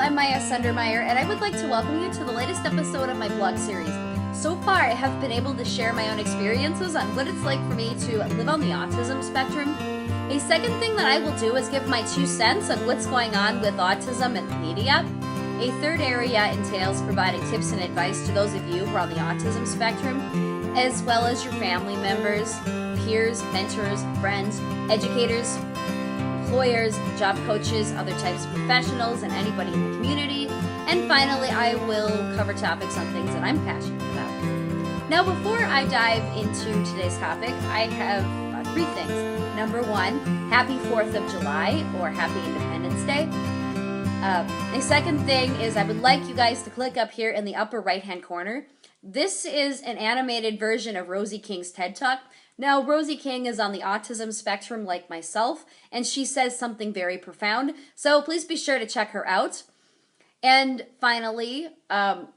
I'm Maya Sundermeyer, and I would like to welcome you to the latest episode of my blog series. So far, I have been able to share my own experiences on what it's like for me to live on the autism spectrum. A second thing that I will do is give my 2 cents on what's going on with autism and the media. A third area entails providing tips and advice to those of you who are on the autism spectrum, as well as your family members, peers, mentors, friends, educators, employers, job coaches, other types of professionals, and anybody in the community. And finally, I will cover topics on things that I'm passionate about. Now, before I dive into today's topic, I have 3 things. Number 1, happy 4th of July, or happy Independence Day. The second thing is I would like you guys to click up here in the upper right-hand corner. This is an animated version of Rosie King's TED Talk. Now, Rosie King is on the autism spectrum like myself, and she says something very profound, so please be sure to check her out. And finally, I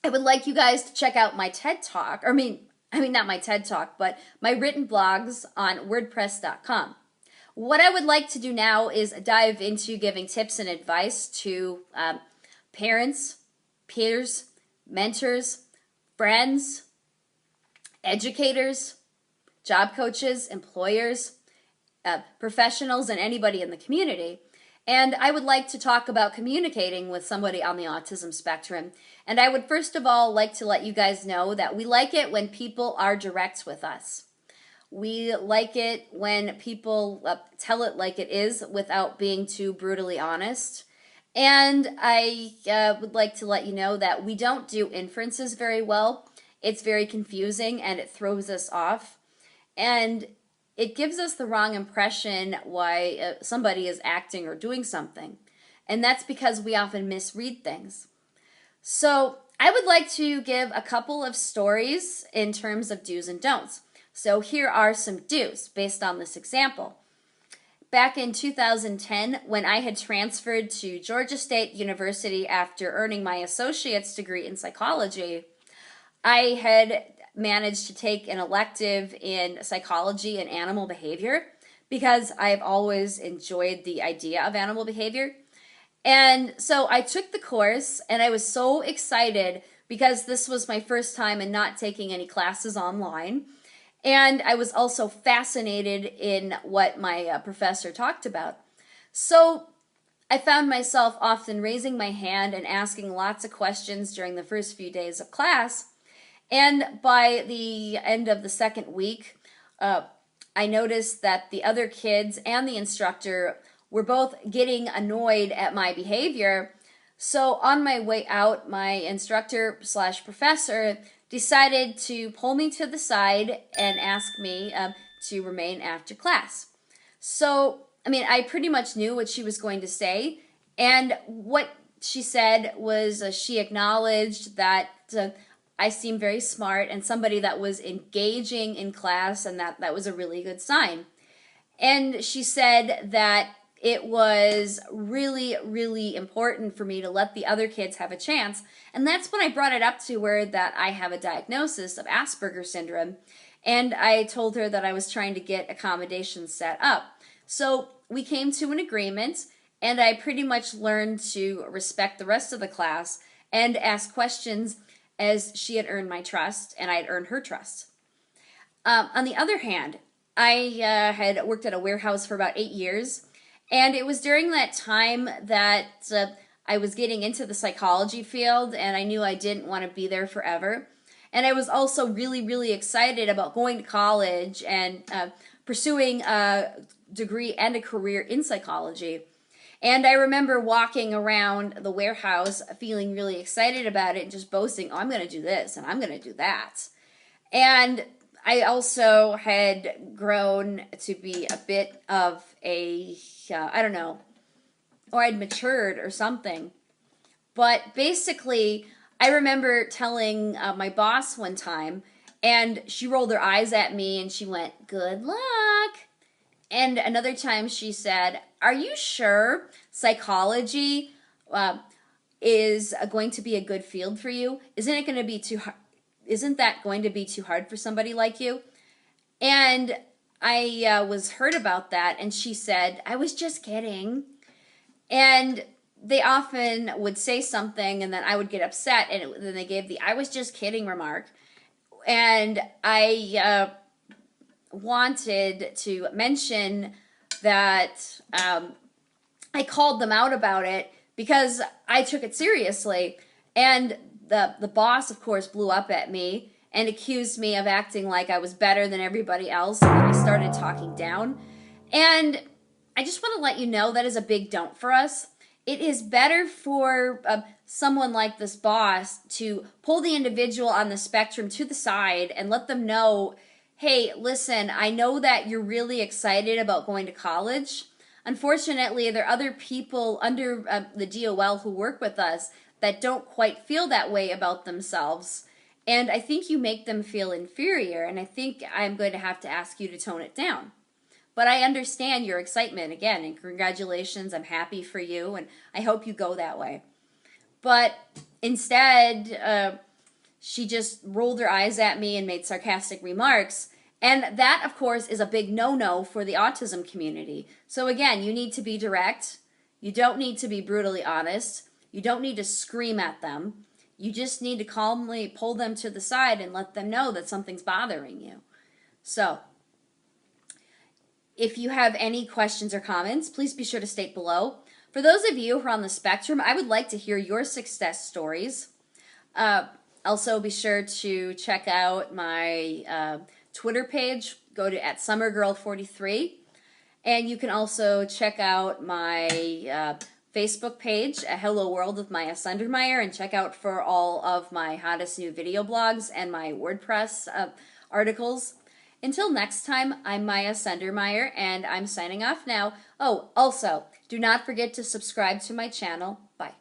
would like you guys to check out my TED Talk, I mean not my TED Talk, but my written blogs on WordPress.com. What I would like to do now is dive into giving tips and advice to parents, peers, mentors, friends, educators, job coaches, employers, professionals, and anybody in the community. And I would like to talk about communicating with somebody on the autism spectrum. And I would first of all like to let you guys know that we like it when people are direct with us. We like it when people tell it like it is without being too brutally honest. And I would like to let you know that we don't do inferences very well. It's very confusing and it throws us off. And it gives us the wrong impression why somebody is acting or doing something. And that's because we often misread things. So I would like to give a couple of stories in terms of do's and don'ts. So here are some do's based on this example. Back in 2010, when I had transferred to Georgia State University after earning my associate's degree in psychology, I had managed to take an elective in psychology and animal behavior because I've always enjoyed the idea of animal behavior. And so I took the course and I was so excited because this was my first time in not taking any classes online. And I was also fascinated in what my professor talked about. So I found myself often raising my hand and asking lots of questions during the first few days of class. And by the end of the second week, I noticed that the other kids and the instructor were both getting annoyed at my behavior. So on my way out, my instructor/professor decided to pull me to the side and ask me to remain after class. So, I pretty much knew what she was going to say. And what she said was she acknowledged that I seemed very smart and somebody that was engaging in class, and that was a really good sign. And she said that it was really, really important for me to let the other kids have a chance. And that's when I brought it up to her that I have a diagnosis of Asperger syndrome. And I told her that I was trying to get accommodations set up. So we came to an agreement, and I pretty much learned to respect the rest of the class and ask questions as she had earned my trust and I had earned her trust. On the other hand, I had worked at a warehouse for about 8 years, and it was during that time that I was getting into the psychology field, and I knew I didn't want to be there forever. And I was also really, really excited about going to college and pursuing a degree and a career in psychology. And I remember walking around the warehouse feeling really excited about it and just boasting, oh, I'm going to do this and I'm going to do that. And I also had grown to be a bit of a, or I'd matured or something. But basically, I remember telling my boss one time, and she rolled her eyes at me and she went, "Good luck." And another time she said, "Are you sure psychology is going to be a good field for you? Isn't it going to be too hard? Isn't that going to be too hard for somebody like you?" And I was hurt about that, and she said, "I was just kidding." And they often would say something and then I would get upset, and then they gave the "I was just kidding" remark. And I wanted to mention that I called them out about it because I took it seriously. And the boss, of course, blew up at me and accused me of acting like I was better than everybody else, and I started talking down. And I just want to let you know that is a big don't for us. It is better for someone like this boss to pull the individual on the spectrum to the side and let them know, hey, listen, I know that you're really excited about going to college. Unfortunately, there are other people under the DOL who work with us that don't quite feel that way about themselves. And I think you make them feel inferior, and I think I'm going to have to ask you to tone it down. But I understand your excitement again, and congratulations. I'm happy for you, and I hope you go that way. But instead, she just rolled her eyes at me and made sarcastic remarks. And that, of course, is a big no-no for the autism community. So again, you need to be direct. You don't need to be brutally honest. You don't need to scream at them. You just need to calmly pull them to the side and let them know that something's bothering you. So, if you have any questions or comments, please be sure to state below. For those of you who are on the spectrum, I would like to hear your success stories. Also, be sure to check out my Twitter page. Go to @summergirl43. And you can also check out my Facebook page, A Hello World with Maya Sundermeyer, and check out for all of my hottest new video blogs and my WordPress articles. Until next time, I'm Maya Sundermeyer, and I'm signing off now. Oh, also, do not forget to subscribe to my channel. Bye.